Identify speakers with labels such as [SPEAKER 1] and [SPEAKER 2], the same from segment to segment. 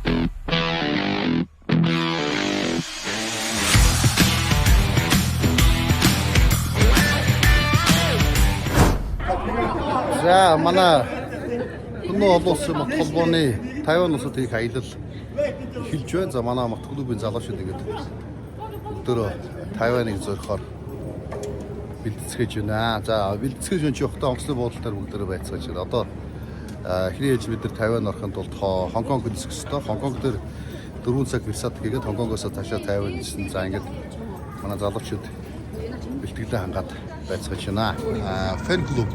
[SPEAKER 1] За манай өнөө олон улсын мот холбооны Тайван улсад их аялал эхэлж байна. За манай мот клубын залуучууд ингээд өдөр Тайваныг зорихоор бэлтгэж байна. За бэлтгэж өнч явахдаа онцлог буудалтаар бүгдээрээ байцгааж байна. Одоо хэрэг ээж бид нар Тайван орохын тулд Хонконг нисэх ёстой. Хонконг дээр 4 цаг висат хийгээд Хонконгоос цаашаа Тайван ниссэн. За ингээд манай залуучууд бэлтгэлээ хангаад байцгааж байна. Фэн клуб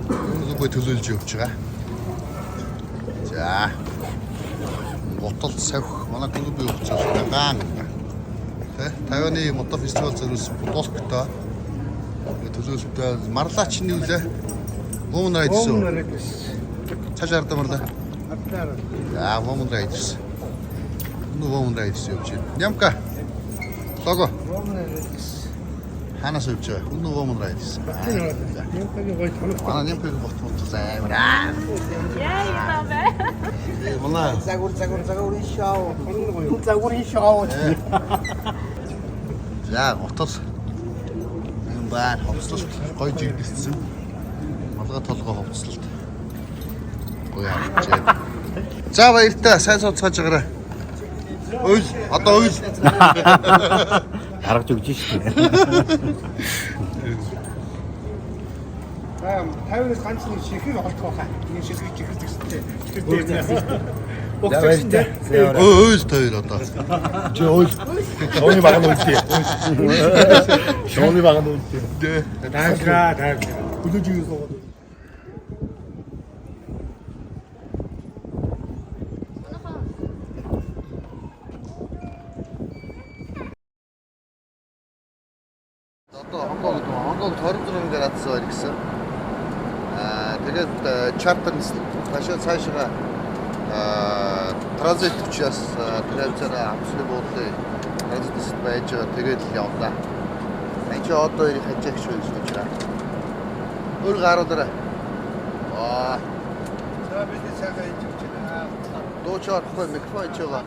[SPEAKER 1] клубыг төлөөлж явж байгаа. За Мотол савх манай клубын хувьцаас гангаан Тайваны мотор фестивал зориулсан Будолктой төлөөлөлтөд марлаачны үлээ Women Riders цааш ардаа марлаа. Women Riders. Women Riders явж байна. Нямка. Лого. Ханаас явж байгаа. Women Riders. Нямка ботмот займар.
[SPEAKER 2] Яа яа.
[SPEAKER 1] Манай
[SPEAKER 3] Загварын шоу.
[SPEAKER 1] За мотор юм байна. Хувцлалт гоё жигдсэн. Малгай толгой хувцлалт. Гоё харж байна. За баяртай сайн цоцгож байгаарай. Өйл одоо өйл
[SPEAKER 4] гаргаж өгч шүү дээ.
[SPEAKER 3] Тайванаас ганц нэг ширхэг олдох байхаа. Энэ ширхэг чихэрдэг шүү дээ. Богцтой.
[SPEAKER 1] өйл тойр одоо.
[SPEAKER 4] Чи өйл. Шооны баг нь үлдээ. Шооны баг нь үлдээ.
[SPEAKER 3] Тааглаа. Хүлээж юу суугаад.
[SPEAKER 1] Одоо Хонконг 26 градус байна гэсэн. Тэгээд чартер нислэг цаашаа транзит учраас транзитаа амсны буудлын транзитс байж байгаа. Тэгээд л явна. Энд чи одоо ирэх хажаагч байж байгаа. Өөр гаруудаараа.
[SPEAKER 3] За бид цагаа хийж өгч байна.
[SPEAKER 1] Дуучаар микрофон хийж байгаа.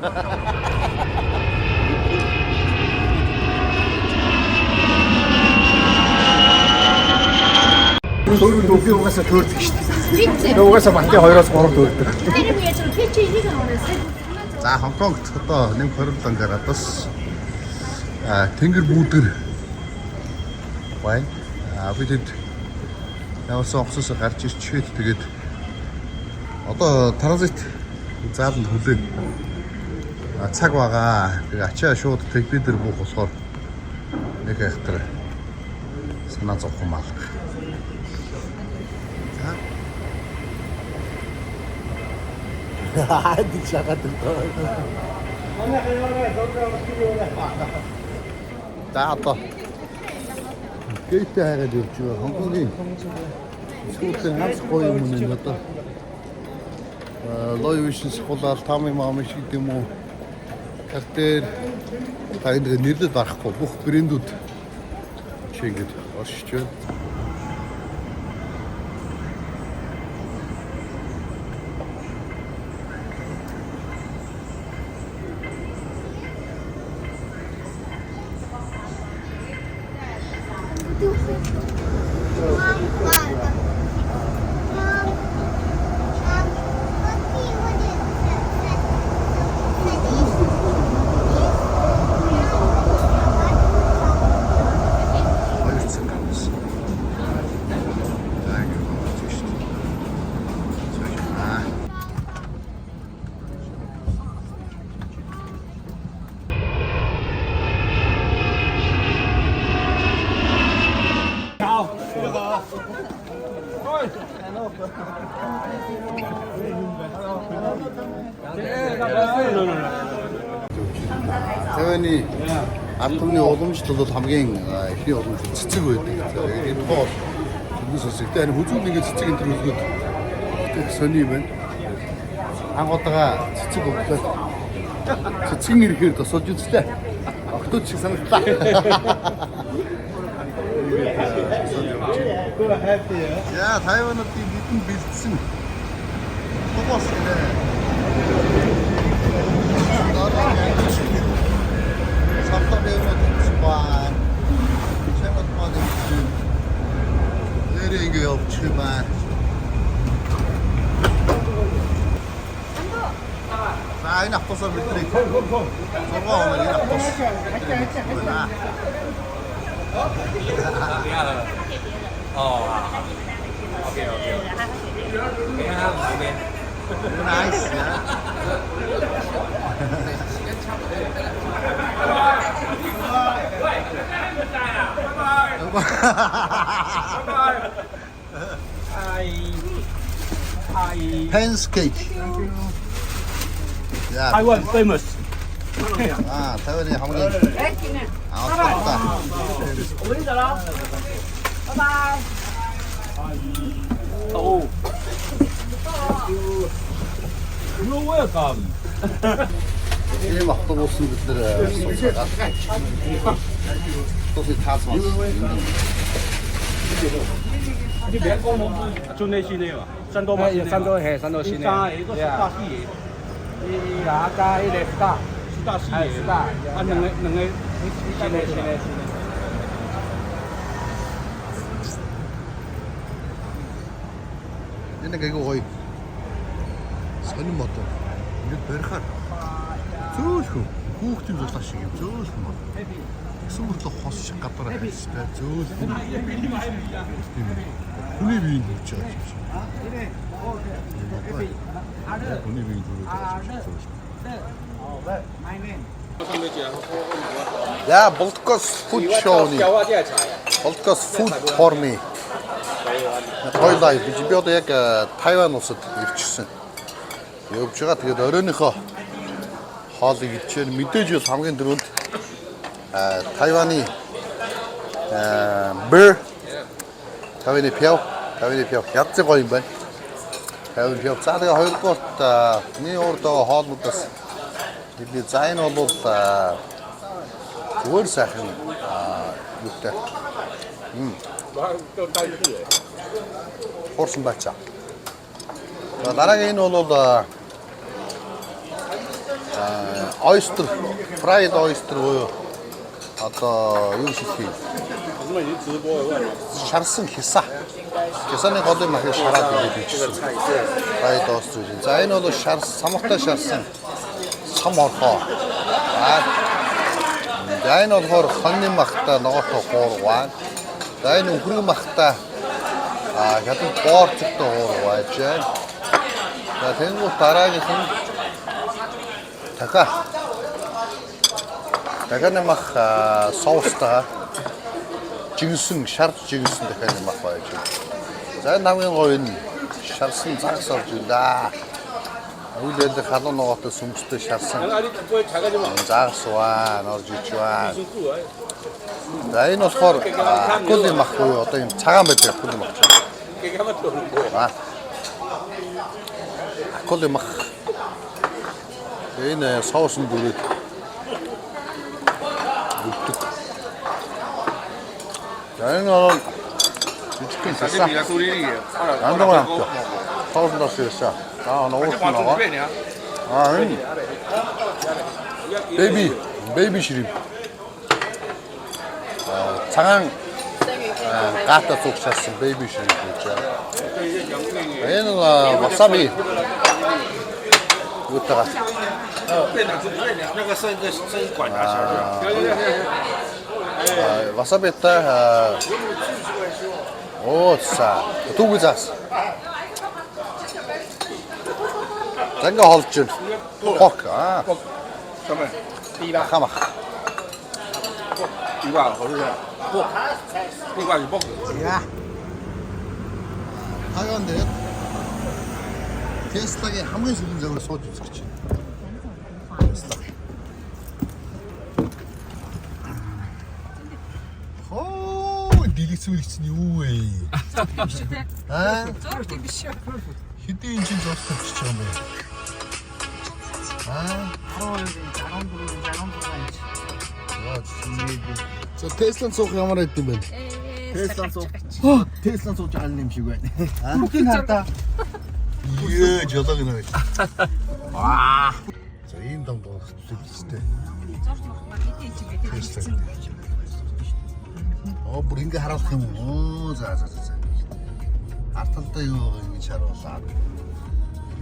[SPEAKER 3] Сөрөг дүүгээ угаасаа төөрдөг шүү дээ.
[SPEAKER 2] Вицээ.
[SPEAKER 3] Угаасаа банкны 2-3 төөрдөг.
[SPEAKER 2] Тэр нь яаж фич энийг оруулсан.
[SPEAKER 1] За Хонконгт одоо 1.27 градус тэнгэр бүүдэр бай. Бидэд явсан офсоос гарч ирчээд тэгээд одоо транзит зааланд хүлээн цаг байгаа. Тэгээ ачаа шууд техник дээр буух болохоор нэг хайхтар санаа зовхон мал.
[SPEAKER 4] Хаади чагаад байгаа.
[SPEAKER 1] За одоо гейтэй хайгаад явж байгаа. Хонконгийн сүүлийн ганц гоё юм нь одоо Лойвишн сколаар Тами Мами шиг юм уу Картер танд нэрлэл барахгүй бүх брэндүүд чи ингэж оршиж байна. Тайваны ард түмний уламжлал бол хамгийн ихний уламж цэцэг байдаг. Энэ бол хүмүүс өсөлтөө харин хүзүүл ингээд цэцэг энэ төр үлгүүд их сони юм байна. Ангуудаа цэцэг өглөө. Цэцгийн ирэхээр тосолж үзлээ. Октод шиг санагдлаа. Яа, Тайвануудын бидэн бэлдсэн. Хогоос гэнэ. 자, 이 낙도서 밀들이. 저거 오늘 이 낙도서. 나이스. 팬스케이크. 야,
[SPEAKER 3] Taiwan famous.
[SPEAKER 1] 아, 타이완이 한번 아, 좋다.
[SPEAKER 3] Oh. You're welcome.
[SPEAKER 1] 이 막도 못 쓴 것들은 소스가 소스 다 좋았어.
[SPEAKER 3] Chun đây xin à? San đô mà
[SPEAKER 5] San đô hè, San đô xin
[SPEAKER 3] Sa ấy có
[SPEAKER 5] Yeah.
[SPEAKER 3] Sa xí ấy.
[SPEAKER 5] Dạ, cái đẹp ta.
[SPEAKER 3] Sa xí ấy.
[SPEAKER 5] Sa.
[SPEAKER 3] Anh nâng ấy
[SPEAKER 5] xin này.
[SPEAKER 1] 얘네 이거 거의 선임 맛도 이게 베르칼 저거 국팀 좋다시 저거 뭐 스물도 호수 같더라 저거 분위기 좋죠 분위기 야 볼트커스 푸드 쇼니 볼트커스 푸드 포르미 тойлаа би одоо яг Тайван улсад ирчихсэн. Явж байгаа тэгээд оройныхоо хоолыг идчихээр мэдээж бол хамгийн дөрөнд Тайваны бэр Тайваны пяв ядсан гоё юм байна. Тайваны пяв за тэгээ хоёрдугаар миний урд байгаа хоолнуудаас бидний за энэ бол зүгээр сайхан юутай хорсон бачаа. Дараагийн энэ бол oyster, fried oyster буюу одоо юу шиг юм. Шарсан хиса. Хисаны голын махыг шараад ирсэн. Fried oyster. За энэ бол самартай шарсан сам орхоо. За энэ болохоор хоньны махтай ногоотой хуурваа. За энэ өхрөг махтай хятад боорцтой хуурваа жаа. За тэнгуү дараагийнх нь дахиад мах соустай жигсэн шард жигсэн дахиад мах байж байна. За энэ хамгийн гоё нь шарсан загас орж байна. Үйлдэл халуун ногоотой сүмстэй шарсан загас ваа орж ич байна. За энэ болохоор акулын мах буюу одоо юм цагаан байдаг акулын мах. Акулын мах. Энэ соусын бүрээд өгдөг. За энэ бол жижигхэн саса. Андаа явах. Соусндаас ирсэн. Нуус нөгөө. Энэ baby shrimp. Цагаан гата цугшаасан baby shrimp гэж байна. Энэ wasabi. Утга. Wasabi-тай ууцаа түгзаас. Зэнгэ холж байна. Порк хамах. Я. Тайван дээр Tesla-гийн хамгийн сүүлийн зөвөр сууж үзэх гэж байна. Tesla. Хоо, дэлгэцүүлэгч нь юу вэ?
[SPEAKER 2] Биш үү те? Зургт биш үү?
[SPEAKER 1] Хэдийн инжин зурсаж чиж байгаа юм бэ? 14 За Tesla-н суух ямар байд юм бэ?
[SPEAKER 5] Tesla-н сууж байгаа юм шиг байна.
[SPEAKER 3] Бүгдийг хардаа.
[SPEAKER 1] Ее, жолог нэ. Ваа. За ийм дам болох зүйлстэй. Оо, бүр ингэ харуулах юм уу? За. Арталтай юу ингэж харуулаад.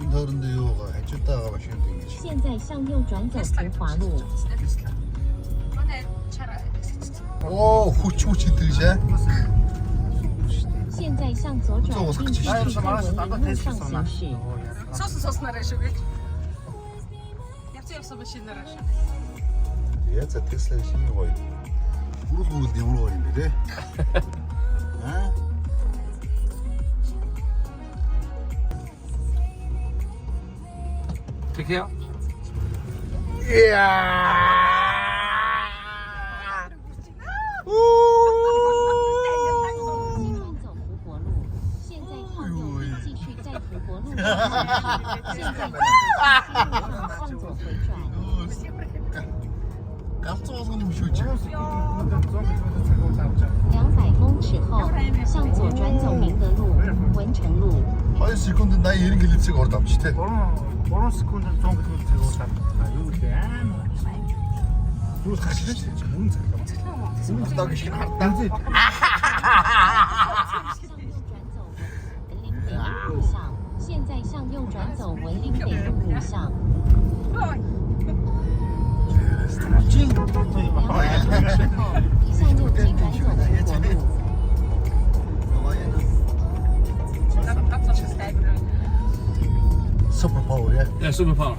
[SPEAKER 1] 인터는데 요가 해줬다가 마시는 되겠지.
[SPEAKER 6] 现在向右转走蒲华路。
[SPEAKER 2] Мене вчора
[SPEAKER 1] 오, 후추치 드셔?
[SPEAKER 6] 现在向左转并继续在文林路上行驶。
[SPEAKER 2] sos нарежу. Я в себе ще нарежу.
[SPEAKER 1] Я це Тесла сім'ї гой. Гуру не влоїм біде. А?
[SPEAKER 3] Take요?
[SPEAKER 6] 请转走蒲国路，现在靠右并继续在蒲国路上行驶。现在向左回转。
[SPEAKER 1] 깜짝 손님 쇼지.
[SPEAKER 6] 200公尺后，向左转走明德路、文成路。
[SPEAKER 1] 한 세컨드 나 이런 길 찍어 얼다 치대.
[SPEAKER 3] Борон секунд 정도 들고 살. 이거 돼.
[SPEAKER 1] 뭐 같이 됐지. 뭔 생각. 딱 싫어. 난지.
[SPEAKER 6] 现在向右转走文林北路五巷。
[SPEAKER 3] 찡.
[SPEAKER 6] 200公尺后，向右急转走蒲国路。
[SPEAKER 1] 슈퍼 파워야.
[SPEAKER 3] 네, 슈퍼파워.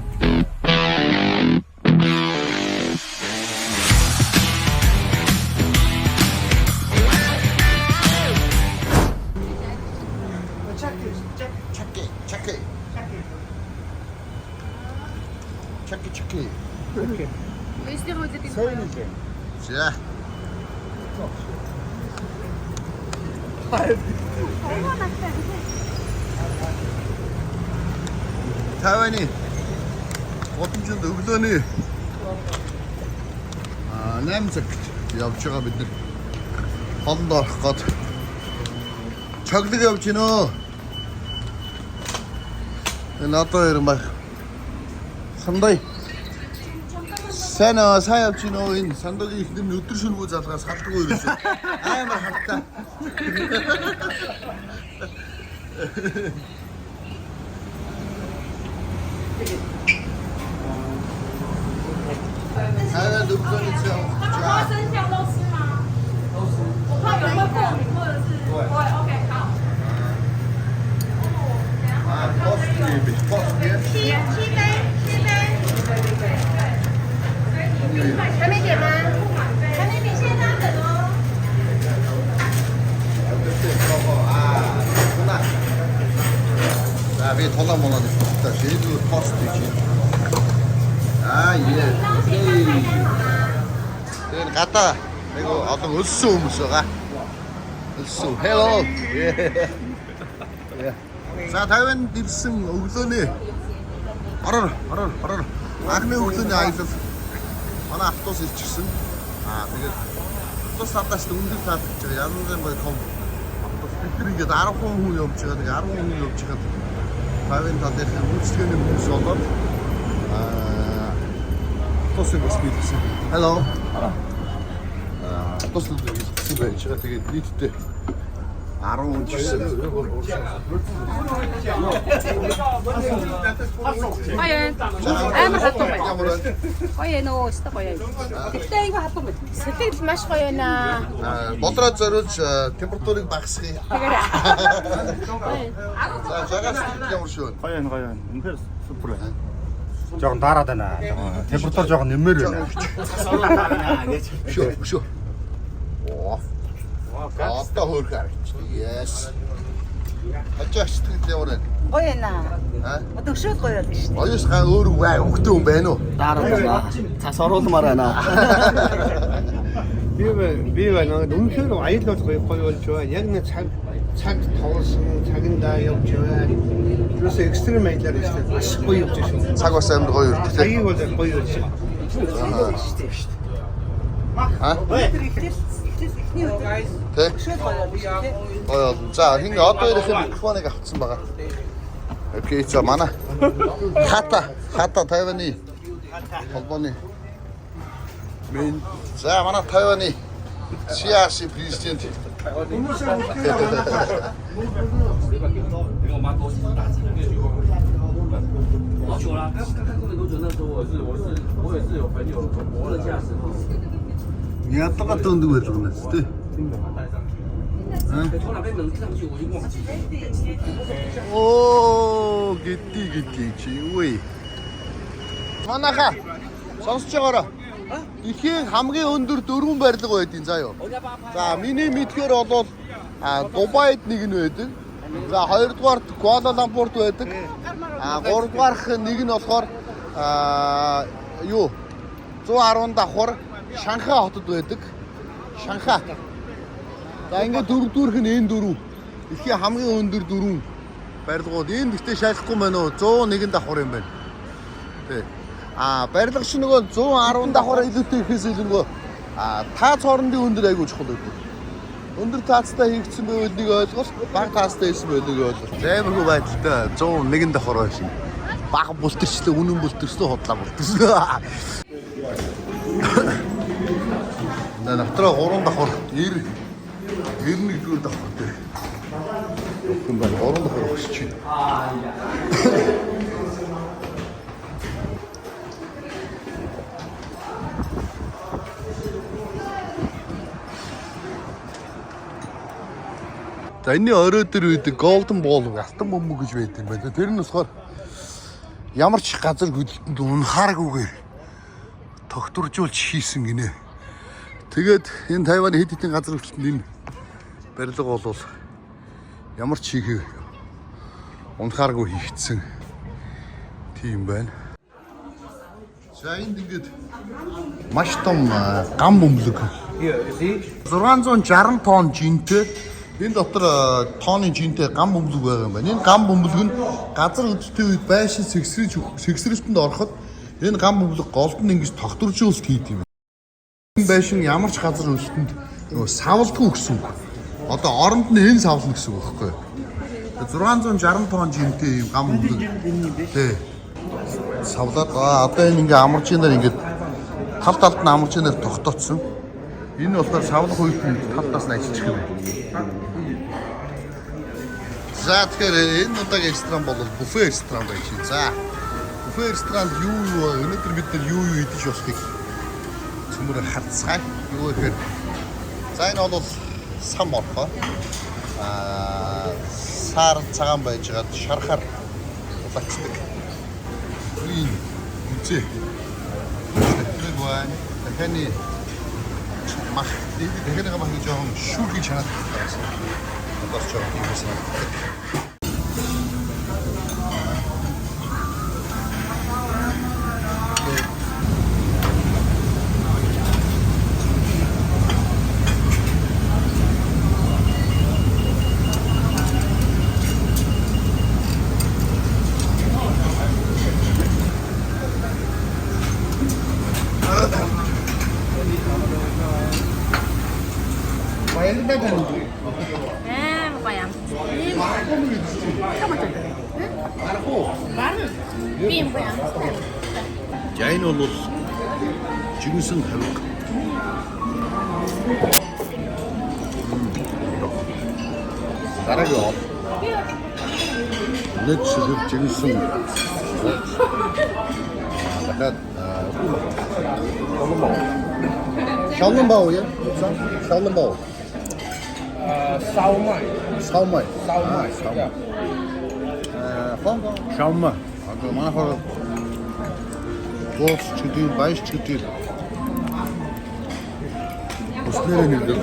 [SPEAKER 1] 찾기.
[SPEAKER 2] Ви здивуєте під
[SPEAKER 1] 자. 타이완이 어떤 줄 누구더니 냄새 yapacak bitti. Allah kat. Çaklık yapacağın o. Ben atayırım bak. Sanday. Sen o say yapacağın o in. Sanday iklim nutrition bu zaten sattık oynuyorsun. Aynen hatta. 타이완 누구더니 진짜.
[SPEAKER 2] 生姜都吃吗？都吃。我怕有没有过敏或者是不会。OK， 好。
[SPEAKER 7] 还没点吗？还没点，现在等哦。
[SPEAKER 1] 자, 왜 돌아 몰라도 좋다. 제주 토스트지. 아, 예. 네, 갔다. 이거 어떤 으쌰으쌰가. 으쌰. 헬로. 예. 예. 자, 타이완 딥승 어디서니? 알아라. 아그네 어디서니 아이서. 하나 앞도서 çıksın. 되게 또 쌌다 싶은 운동 다 제가 야는데 뭐 컴. Fikrin ki arı konuğu yapacak, arı konuğu yapacak. Ben de dedim, üç tane bu soldan. Tosun ismiydi. Hello. Tosun ismi çıkarttı gitti. Arı konuğu çıksın.
[SPEAKER 2] 花園，哎，咪黑冬咪，花園哦，識得花園。그때 이거 핫도그.
[SPEAKER 7] 스테이크 맛 거였나?
[SPEAKER 1] Мотроо зориулж температурыг багасгая. За, цагаас ямар шүү.
[SPEAKER 4] Гоё. Үнэхээр супер байна. Жохон дараад байна. Жохон температур жохон нэмэр байна.
[SPEAKER 1] Шүү. Оо. Одоо хөөрхөр. Yes. Ачаач тэгэл ямар вэ?
[SPEAKER 7] 거였나? 어떻게 거였나?
[SPEAKER 1] Оёс га өөр хөхтөө юм байна уу?
[SPEAKER 5] 따라다나. 자 서로도 말하나.
[SPEAKER 3] 비가 농촌으로 아이들 거의 좋아. 얘는 цаг 더웠으면 자긴다 옆줘야. 그래서 엑스트림 아이들 있어. 거의 없죠.
[SPEAKER 1] Цаг бас амар гоё өртөө.
[SPEAKER 3] 자기가 거의 없지.
[SPEAKER 1] Тэ? Гоё. За, хин одоо ирэх юм телефоныг авчихсан байгаа. Окей, за манай хата Тайваны холбооны мен за манай Тайваны сиаси президент 你看大灯都会装的，对。오, 기띠, 왜? 만나가. 선수 찍어라. 이게 감기 өндөр дөрвөн барилга байдیں заяа. За, миний мэдгээр бол Дубайд нэг нь байдаг. За, хоёрдугаарт Куала-Лумпурт байдаг. Гуравдугаарх нэг нь болохоор юу? 110 давхар Шанхай хотод байдаг. Шанхай. За, ингээд дөрөвдүгээрх нь энэ дөрөв. Ихийн хамгийн өндөр дөрвөн барилгууд. Энэ гэхдээ шалахгүй байна уу? 101 давхар юм байна. Тэ. Барилга чинь нөгөө 110 давхар илүүтэй ихээс илүү нөгөө таац хоорондын өндөр айгуу чухал байдаг. Өндөр таацтай хийгдсэн байвал нэг ойлголт, бага таацтай хийсэн байвал нэг ойлголт. Займаргүй байдалтай 101 давхар байсан. Бага бүлтэрчлээ, үнэн бүлтэрчлээ, худлаа бүлтэрчлээ. Натраа 3 давхар 91 давхар дээр. Юм байна. 3 давхар өгч чинь. За энэ орой дээр үед Golden Ball алтан бөмбөг гэж байдаг юм байна. Тэр нь болохоор ямар ч газар хөдлөлтөнд унахааргүйгээр тогтворжуулж хийсэн гинэ. Тэгээд энэ Тайваны хэд хэдэн газар хөдлөлтөнд энэ барилга бол ямар ч хийх унахааргүй хийгдсэн тийм байна. За энд ингээд маш том гам бөмбөг. 660 тонн жинтэй. Энэ дотор тооны жинтэй гам бөмбөг байгаа юм байна. Энэ гам бөмбөг нь газар хөдлөлтийн үед байшин сэгсрэлтэнд ороход энэ гам бөмбөг голд нь ингэж тогтворжуулалт хийдэг юм. Энэ байшин ямар ч газар хөдлөлтөнд нөгөө савлдгүй гэсэн үг. Одоо оронд нь энэ савлна гэсэн үг байхгүй юу? 660 тонн жинтэй юм гам бөмбөг. Тий. Савлаад одоо энэ ингээ амарчинаар ингээ тал талд нь амарчинаар тогтооцсон. Энэ болохоор савлах үед талдаас нь ажиллаж байгаа юм. За тэгэхээр энэ удаагийн ресторан бол буфе ресторан байж байна. За буфе ресторанд юу өнөөдөр бид нар юу идэж болохыг цөмөр харцгаая. Юу гэхээр за энэ бол сам орхоо. Сар цагаан байжгаад шарахаар улаацдаг. Green үзээ. Тэр байна. Тэхний мах тэхний мах гэж юм шүү гэж хаад байсан. Одоо ч юм байсан. За энэ бол жигсэн хавиг. Дараагийн нэг шиг жигсэн. Дахиад шалнбау яа? Шалнбау. Саумай. Шаумай. Одоо манайхаар боос чүдий, баяж чүдий. Уснэр нэг дэр.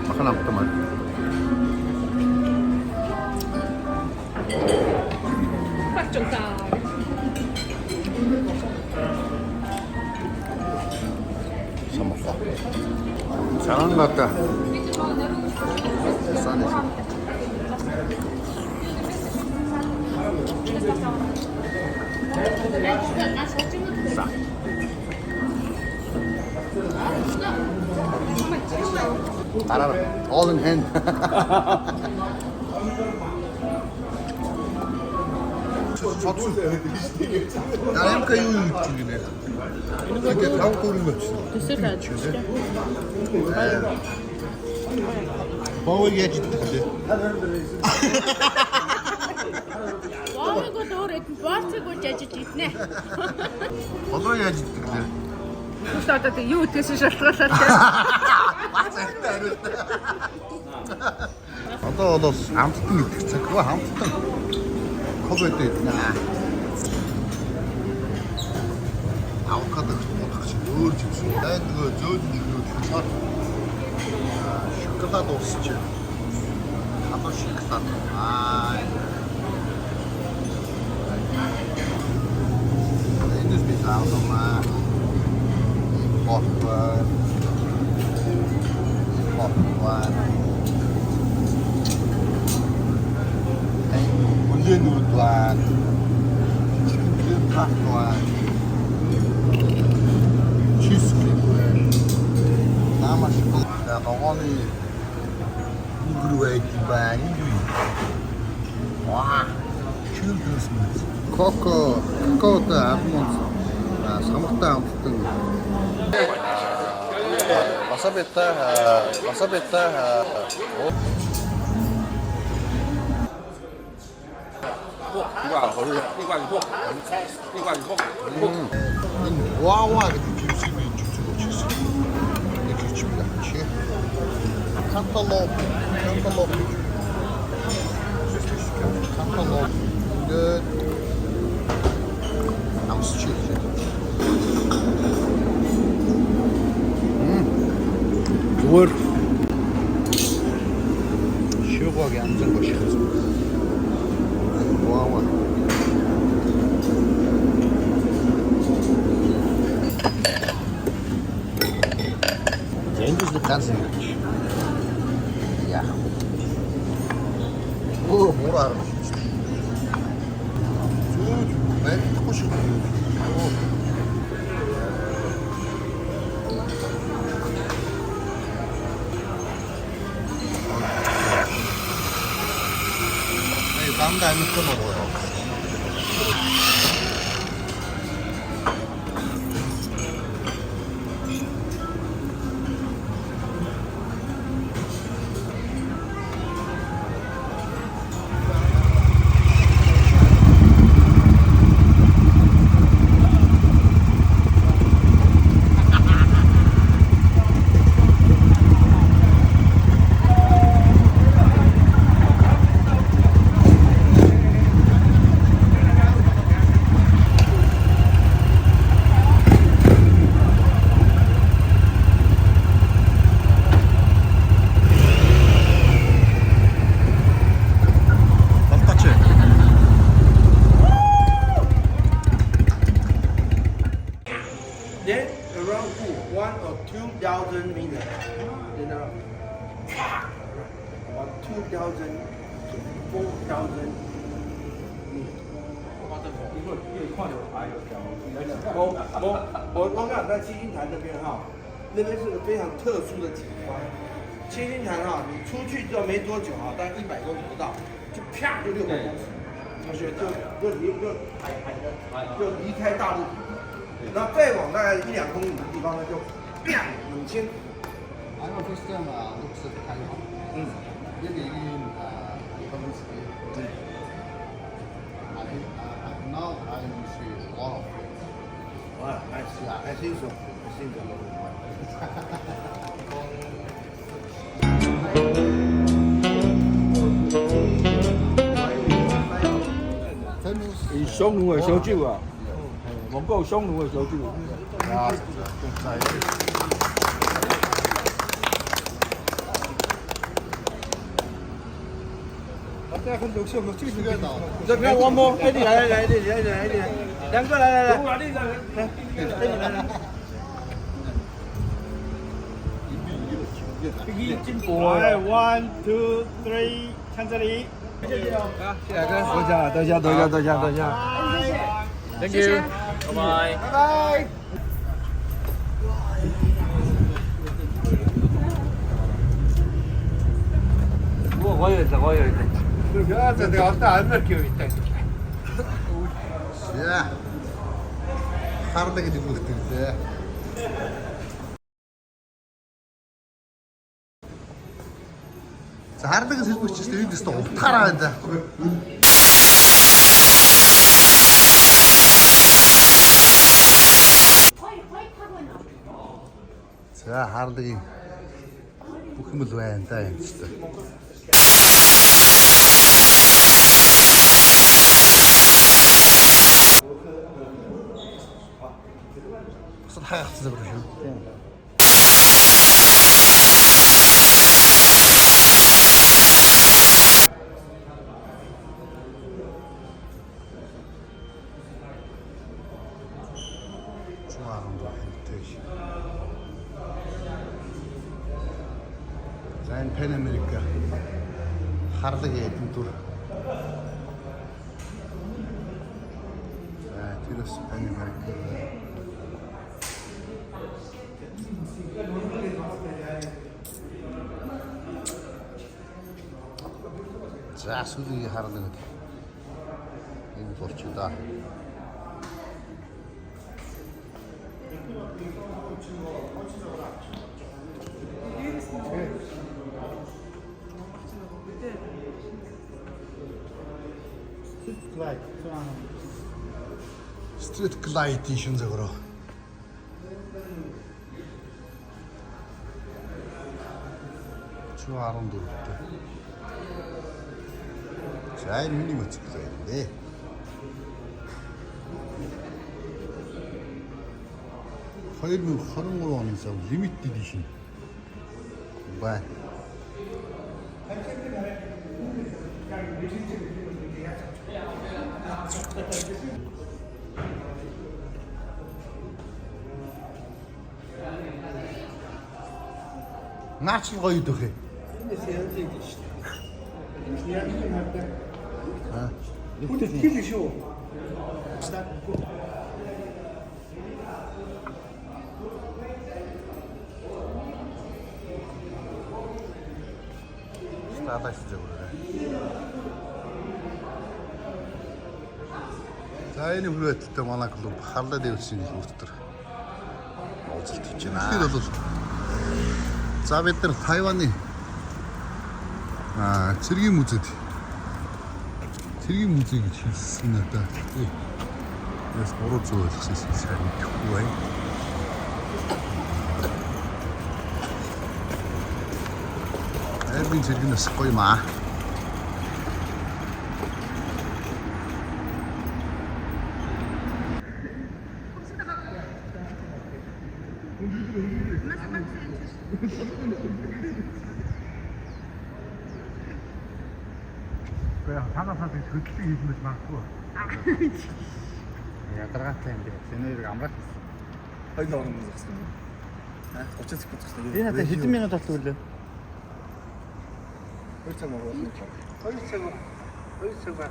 [SPEAKER 1] Makan apa teman? Sama kok. Jangan nggak sana. Sa. 따라라. All in hand. Ya hem kayıyor çünkü. Çünkü tam korunmuyorsun. Baba geçti.
[SPEAKER 2] Ой, го дөрөв, баацыг уу жажиж иднэ.
[SPEAKER 1] Бaba geçti.
[SPEAKER 2] Что ты юу тэсэн шалтгаалаад.
[SPEAKER 1] Одоо бол хамтдан идэх цаг ба хамтдан. Ковид иднэ. Авокадо болох чинь өөр зүйл. Дай нөгөө зөөлөн нөгөө шар. Шоколад уусч. Хадуу шоколад. Энэ би таамаа. Попкорн. Улаан. Chicken popcorn. Cheesecake. Намаа шоколад. Огоны нүгрүүэй баа. Ваа. Children's meat. Кокотой алмонд самартай амттай. Васабитай. 와와 김치미 주주고 김치미가 같이 칸탈로프 good 남스 치즈 좋을 시원하게 앉은 것이었습니다. 와와 Деньги заказывать. Я. О, мурар. Ben kuşum. 네, 다음 달에 또 먹어요.
[SPEAKER 3] Then around 1 or 2,000 meters. You know, about 2,000 to 4,000 meters. 我看在七星潭这边哈，那边是个非常特殊的景观。七星潭哈，你出去之后没多久啊，大概100公里不到，就啪就600公尺，而且就离开大陆。然后再往大概1、2公里的地方呢，就啪涌千。
[SPEAKER 1] I know first time looks at Taiwan. Really now I see a lot of it.
[SPEAKER 3] Wow, I think so. I think so.
[SPEAKER 8] 匈奴的烧酒啊，蒙古匈奴的烧酒。
[SPEAKER 1] 야, 진짜.
[SPEAKER 3] 这边我摸，哎，你来，两个来，
[SPEAKER 8] 金箔。1, 2, 3，看这里。谢谢哥，多谢。Thank you，拜拜。 그래서 내가 어떤 안 느끼고 있다.
[SPEAKER 1] 자, 하르다게 좀 먹던데. 자, 하르다게 들고 있지, 여기서 없다라 이제. 자, 하르다게 부금을 둬야 한다, 진짜. 하얗다 그러죠. 중앙도 헬테시. 자인 팬아메리카 하르다게 핀투르. 자, 티러스 팬아메리카. 자, 수득이 하는 것 같아. 이거 좋다. 스트리트 글라이트 신석으로. 저 아름도 있대. 잘 밀리면 찍어야 되는데. 하이를 하는 걸로 하면서 리미트 디신. 뭐야? 나치 거기도 해.
[SPEAKER 8] Будет фильм еще.
[SPEAKER 1] 스타다 진짜 그래. За энэ хүрээдтэй манай клуб харлаа дэвсийн хүртэр уулзалт хийж байна. Тэр бол за бид нар Тайваны цэргийн музейд гэж хэлсэн надад. Яс буруу зүйл хэлсэн сайн мэдэхгүй бай. Эбин цэргэнээс гоё маа.
[SPEAKER 4] 그냥 사과사한테 그렇게 해주면 많고.
[SPEAKER 5] Ядаргаатай юм дээр. Сэнээр амраад.
[SPEAKER 8] Хай норм гэсэн. Очиж бодчихсон.
[SPEAKER 5] Би надад хэдэн минут болов үлээ.
[SPEAKER 8] 2 цаг мөн. 2 цаг ба.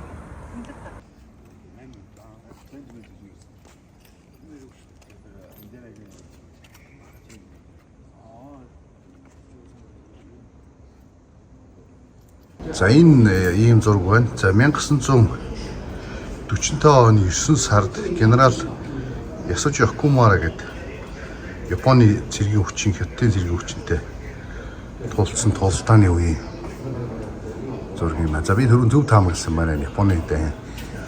[SPEAKER 1] За энэ ийм зураг байна. За 1945 оны 9 сард генерал Ясужи Окумара гэдэг Японы цэргийн хүчин, Хятадын цэргийн хүчинтэй тулцсан тултааны үеийн зураг юм. За би түрүүн зөв таамагласан байна. Японы дайн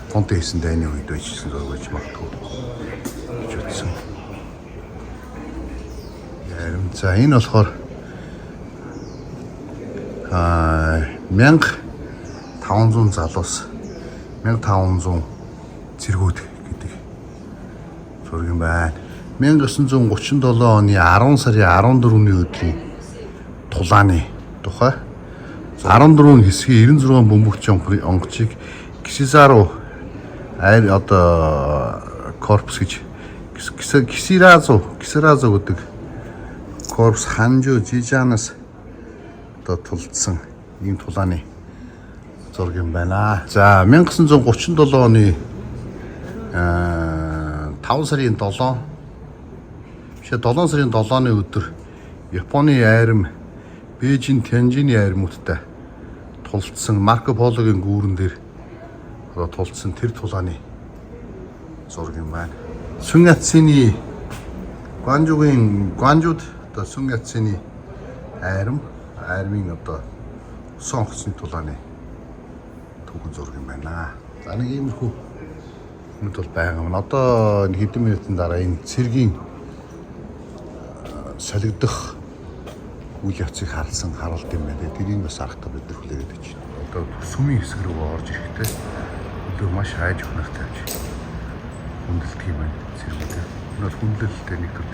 [SPEAKER 1] Японтой хийсэн дайны үед байжсэн зураг байж магадгүй гэж утсан. За энэ болохоор 1500 залуус 1500 цэргүүд гэдэг зураг юм байна. 1937 оны 10 сарын 14-ний өдрийн тулааны тухай 14 хэсгийн 96 бөмбөгч онгоцыг Кисизару корпус гэж Кисиразу гэдэг корпус Ханжу Жижанаас тулдсан ийм тулааны зураг юм байна. За 1937 оны 5 сарын 7 сарын 7-ны өдөр Японы айрам Бээжин Тянжины айрмуудтай тулцсан Марко Пологийн гүүрэн дээр одоо тулцсан тэр тулааны зураг юм байна. Сүн ятсны Гуанжууд одоо сүн ятсны армын одоо сонгоцны тулааны түүхэн зураг юм байна. За нэг иймэрхүү хүнд бол байгаа юм. Одоо хэдэн минутын дараа энэ цэргийн солигдох үйл явцыг харуулт юм байна. Тэрийг бас аргатай бид нар хүлээгээд байж байна. Одоо сүмийн хэсэг рүү орж ирэхдээ өдөө маш хайж өнөр тавьж хүндэлдэг юм байна. Цэргүүдээ. Энэ бол хүндлэлтэй нэг төр.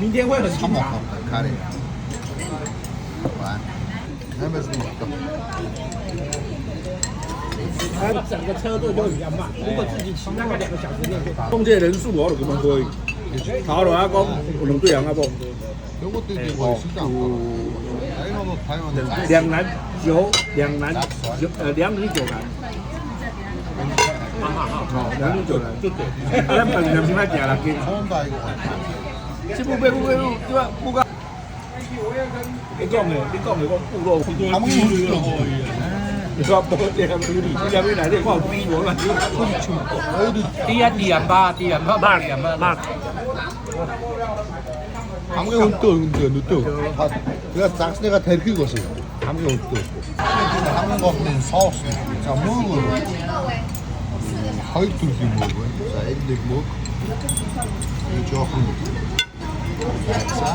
[SPEAKER 8] 明天会很
[SPEAKER 1] 참 먹어. 가래. 와. 하면서 먹다.
[SPEAKER 8] 它整个车队都一样慢，如果自己骑大概2个小时内就到。中介人数我就咁样开，考慮下講有兩隊人啊噃，
[SPEAKER 1] 요것도 이제 뭐 시장. 타이완도 타이완.
[SPEAKER 8] 兩男9，兩男2女9男。2女9男，對對。咱本人先來行啦，給。
[SPEAKER 1] 처음다 이거.
[SPEAKER 8] 這部對吧？不過。你講嘅個部落， 你說不這樣處理，這樣未來這塊逼我了，低2.8，хамгийн
[SPEAKER 1] өндөр өндөр. 그래서 장스네가 데리고 갔어요. хамгийн өндөр. хамгийн гол нь соус. За мөнгө. Хоёр төрлийн мөнгө байна. За элэг мөнгө. Энэ жоохон. За.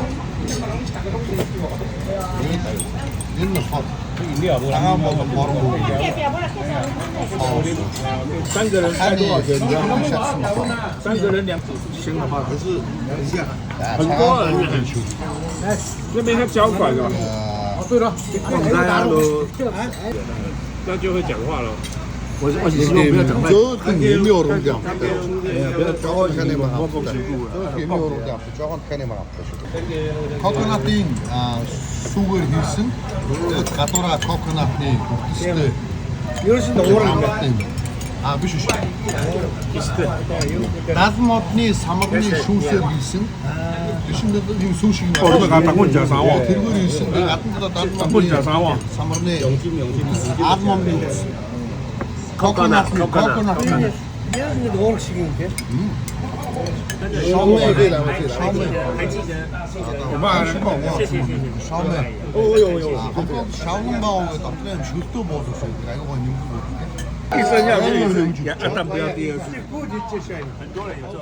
[SPEAKER 1] Энэ нь хот. Дагаа мөнгө борон мөнгө.
[SPEAKER 8] 3個人開多少錢？你知道嗎？3個人2千的話，可是很多人很窮。那邊還交款啊？對了，廣州啊都，那就會講話了。我希望不要講太。
[SPEAKER 1] 저건 예미어롱대 앞에.
[SPEAKER 8] 不要講話你們我講全部了。
[SPEAKER 1] 예미어롱대 앞에. 저건 캐네만 앞에. 코코넛인 수걸 хийсэн. Гадуура coconut-ны бүхэлдээ.
[SPEAKER 8] Ерөөс нь уурна.
[SPEAKER 1] Биш шүү. Дазмодны самарны шүүсээр хийсэн. Тэшинд ийм сүү шиг нь.
[SPEAKER 8] Дагун жасаа.
[SPEAKER 1] тэргээр хийсэн. Гадна
[SPEAKER 8] Дагун жасаа.
[SPEAKER 1] самарны алмон coconut.
[SPEAKER 8] Ерөөс нь уурах шиг юм те.
[SPEAKER 1] 샤오메. 샤오는 바오에 답변 줄도 보셨어요. 이거 뭐 님도
[SPEAKER 8] 第三项就是但不要第二次。很多人有这种。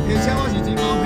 [SPEAKER 5] 偏向我是金毛片。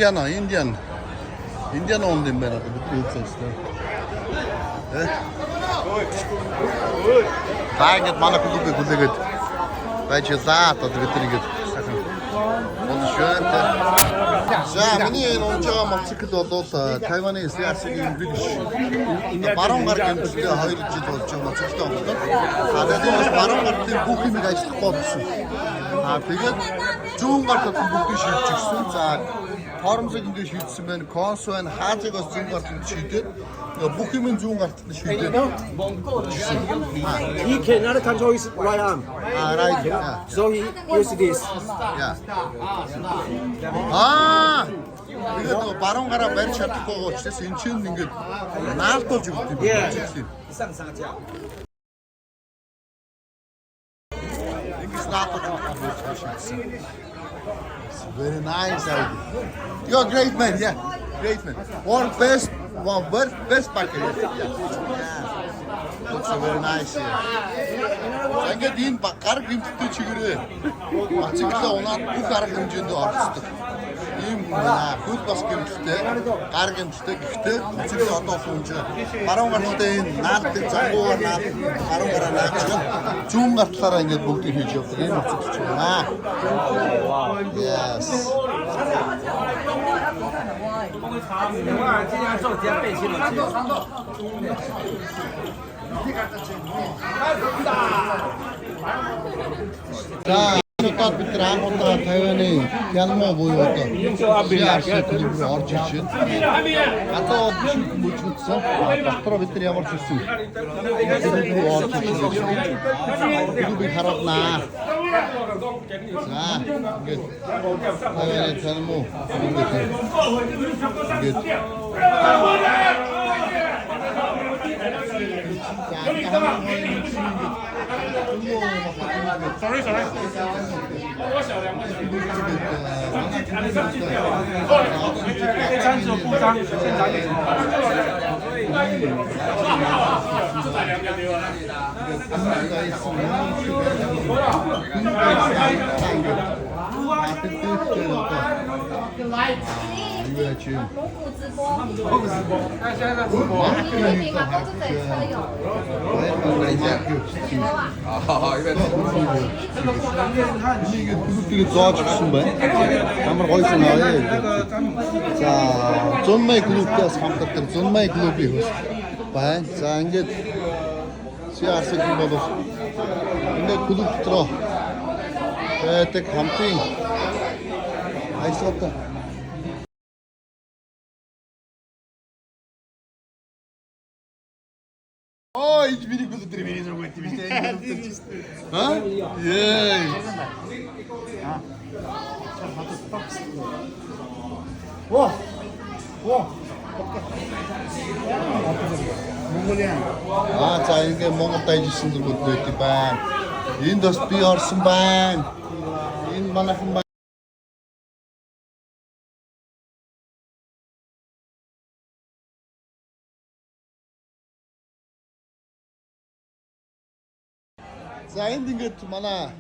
[SPEAKER 1] Indian ondan ben adı bütün sesler. Hangi bana kudu git. Bence zaten adı bütün git. Onu şöyle. 자, 문이 온자가 막 치크도 또 타이완에 있어야 쓰는 비디시. 바람 가르쳐 주는데 하이리지도 좀 치크도 없거든. 아래도 바람 가르쳐 부키미가 있을 것 없어. 아, 되게 좋은 것 같은 부키 실직순. 자, 바람색인 게 실수면 건수한 하재가 좋은 것 같은 치듯. 부키면 좋은 것 같은 치듯.
[SPEAKER 8] He cannot control his right arm,
[SPEAKER 1] 아, right. 야.
[SPEAKER 8] so he use this.
[SPEAKER 1] 야. 아, 이것도 바람 가라 멜차 듣고 진짜 인치는 게 날도 주고
[SPEAKER 8] 예.
[SPEAKER 1] It's not very nice idea. You're a great man, yeah. Great man. One best packer. Yeah. Looks very nice here. Sanki din bakar gimti çıkırı. Açıkça ona bu kar gimcinde artistı. İyim buna kut bas gimti, kar gimti gifti. Açıkça onda sonucu. Baron vartın, natte çango var nat. Baron var nat. Çoğun kartlar engel buldu hiç yok. İyim açıkça. Ha. Yes. 자, 첫 비트랑 온다 타이완이 янмо 보여왔다. 시아시 클립을 орчичин. 아또 못 줬어. 박터로 비트리 ямар 줬어. 클립을 орчичин. 클립이 харагдана. 자, 이게 타이완의 янмо. 이게 이게 구독되게 좋아졌음 봐. 한번 거기서 나와요. 자, 전마이 구독자 삼각대 전마이 구독이 봐. 자, 이제 시아스 기모도. 근데 구독 들어. 때 감팅. 아이스었다. hiçbiri kuzu tribini yok etti işte. Ha? Yes.
[SPEAKER 5] 와! 와!
[SPEAKER 1] 아, 자, 이게 뭔가 따지신들 것도 있지만, 인더스 비어스만, 인 만나면 자, 엔딩 것 많아.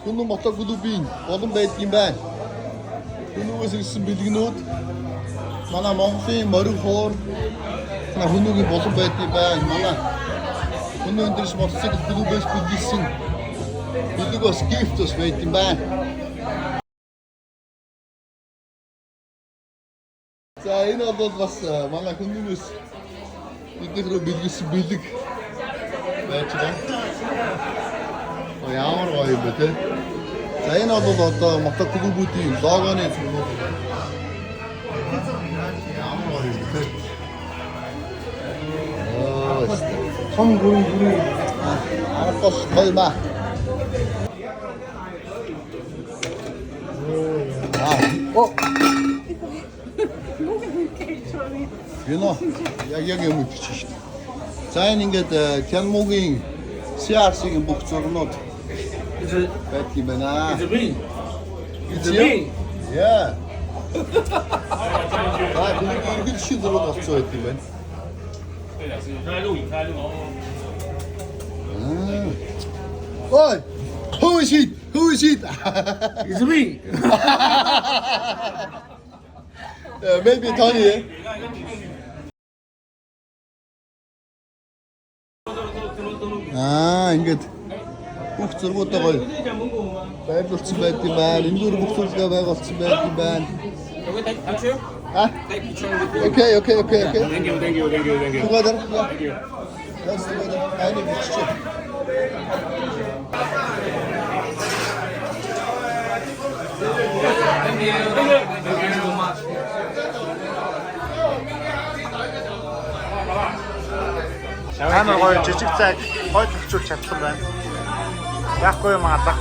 [SPEAKER 1] 군도 먹다 구두 빈, 어떤 배팅 반. 군도 것을 있으면 빌딩 놓. 많아 멍피 머리 홀. 나 군도기 어떤 배팅 반, 많아. 군도 인터스 먹을 때 구두 배스 빌딩. 구두가 스키프트스 배팅 반. 자, 이 나도 봤어. 많아 군도 것을 이때로 빌딩. Belki de. O yağmur var bete. Sayın adı da makta kudu buti. Dağa ne için? Yağmur var bete. Oh işte.
[SPEAKER 5] 참 구리.
[SPEAKER 1] Arpos koyma. Yino. Yagi mu küçük. Sayın inget kenmogin siyasi bukçorunot. Belki bana.
[SPEAKER 8] It's a me.
[SPEAKER 1] Yeah. Ay, bunu bir şey durur bukçor etti ben. Oy, who is Bullshit.
[SPEAKER 8] It's me.
[SPEAKER 1] Maybe Tony. Ингээд бүх зургуудаа гоё байрлуулсан байт юм байна. Эндүүр бүх зүйлээ байгуулсан байт юм байна. Okay.
[SPEAKER 8] Thank you.
[SPEAKER 1] Together. Let's together. I need to check.
[SPEAKER 4] Амар гоё жижиг цаг хойд хөвчүүл чадсан байна. Яахгүй юм алга.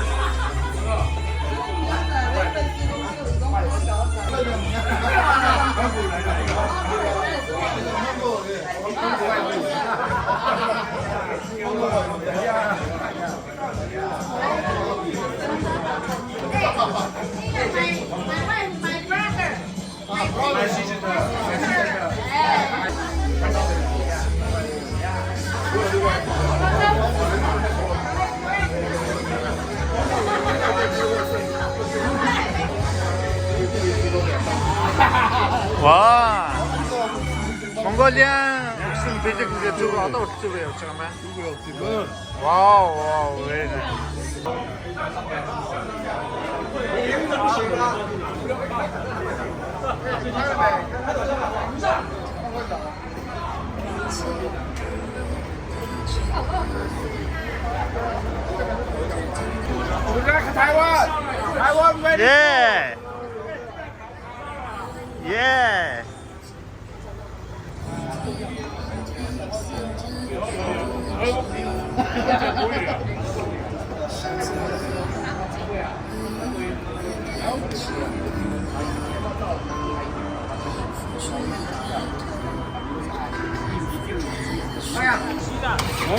[SPEAKER 4] 와, 몽골리안 무슨 비직 이제 쭉 어떤 쪽으로 явж байгаа юм бэ? 와우, 왜 이래? 예. 예.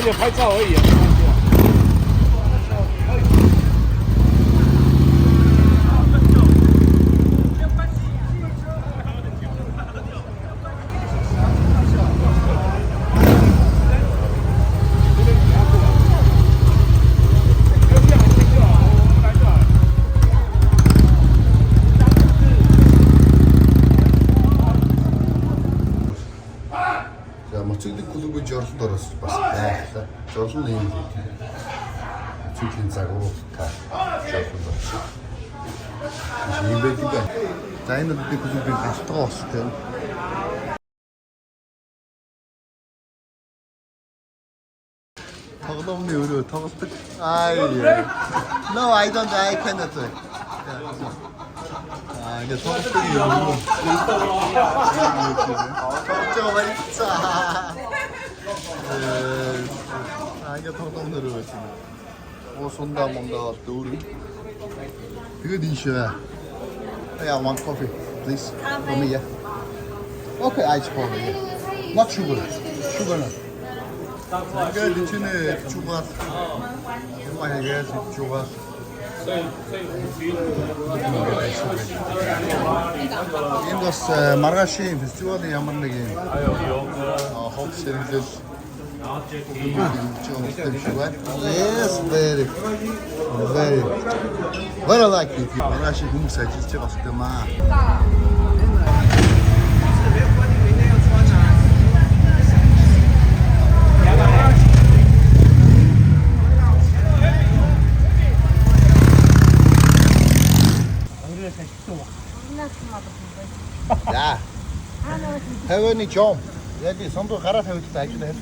[SPEAKER 8] 이제 8차而已。
[SPEAKER 1] За моцогдын клубын жорлолд орсон бас байлаа. Жорлол юм. Чиглэн загвар та жорлол болсон. Ийм байдаг байна. За энэ бидний клубын галтгаа болсон тийм. тоглоомны өрөө тоглолдог. No, I cannot. 이게 тоглолдог юм. 저거 말이야. 이게 тоглоомны өрөө байсан. Сундаа мондоо дүүрэн. Тэгээд иншээ. I want coffee, please. For me, yeah. Okay, ice for me. Yeah. Not sugar. Sugar not. 이게 리치네 주가. 이게 주가. Энэ бас маргаашийн фестивалийн ямар нэг юм хог сэргэлэл Yes, very. What I like it. Маргаашийн хүмүүс ажиллаж байгаа бас юм аа. Ja. Hebben we niet jam. Ja, die zonder garage heeft het eigenlijk.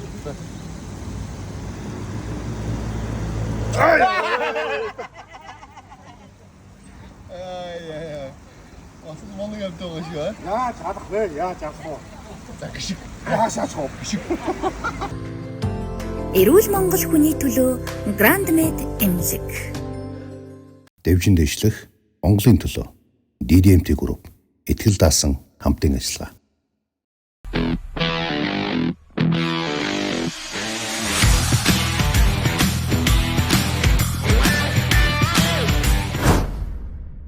[SPEAKER 1] Ja. Wat een mondeling heb toch eens, joh.
[SPEAKER 4] 야, 자다 그래. 야, 자고.
[SPEAKER 1] Ja, geschik.
[SPEAKER 4] 야, 자고.
[SPEAKER 9] Эрүүл Монгол хүний төлөө Grand Med эмнэлэг.
[SPEAKER 1] Дэвжин дэвшлэх Монголын төлөө DDMT групп итгэл даасан хамтын ажиллагаа.